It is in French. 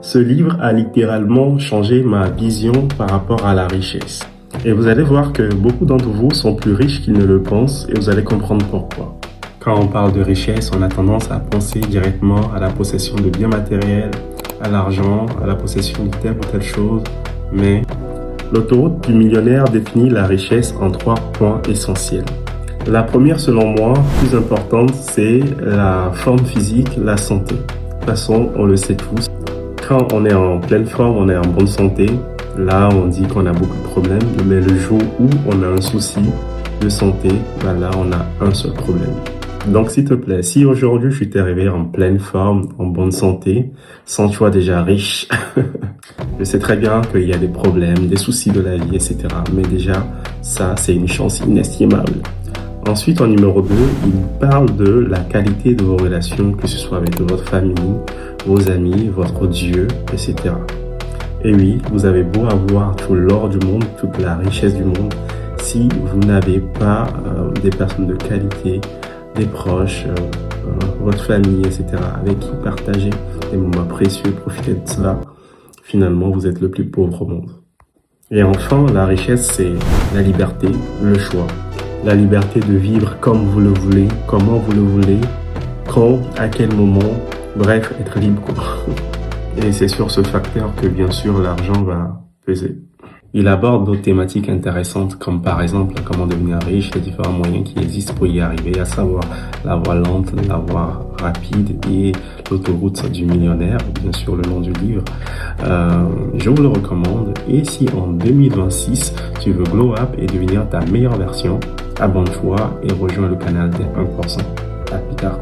Ce livre a littéralement changé ma vision par rapport à la richesse. Et vous allez voir que beaucoup d'entre vous sont plus riches qu'ils ne le pensent et vous allez comprendre pourquoi. Quand on parle de richesse, on a tendance à penser directement à la possession de biens matériels, à l'argent, à la possession de telle ou telle chose. Mais l'autoroute du millionnaire définit la richesse en 3 points essentiels. La première, selon moi, plus importante, c'est la forme physique, la santé. De toute façon, on le sait tous. Quand on est en pleine forme, on est en bonne santé, là, on dit qu'on a beaucoup de problèmes. Mais le jour où on a un souci de santé, là, on a un seul problème. Donc, s'il te plaît, si aujourd'hui, je suis arrivé en pleine forme, en bonne santé, sans toi déjà riche, je sais très bien qu'il y a des problèmes, des soucis de la vie, etc. Mais déjà, ça, c'est une chance inestimable. Ensuite, en numéro 2, il parle de la qualité de vos relations, que ce soit avec votre famille, vos amis, votre Dieu, etc. Et oui, vous avez beau avoir tout l'or du monde, toute la richesse du monde, si vous n'avez pas des personnes de qualité, des proches, votre famille, etc., avec qui partager des moments précieux, profiter de cela, finalement, vous êtes le plus pauvre au monde. Et enfin, la richesse, c'est la liberté, le choix. La liberté de vivre comme vous le voulez, comment vous le voulez, quand, à quel moment, bref, être libre, quoi. Et c'est sur ce facteur que, bien sûr, l'argent va peser. Il aborde d'autres thématiques intéressantes, comme par exemple comment devenir riche, les différents moyens qui existent pour y arriver, à savoir la voie lente, la voie rapide et l'autoroute du millionnaire, bien sûr le nom du livre. Je vous le recommande. Et si en 2026, tu veux glow up et devenir ta meilleure version, abonne-toi et rejoins le canal des 1%. À plus tard.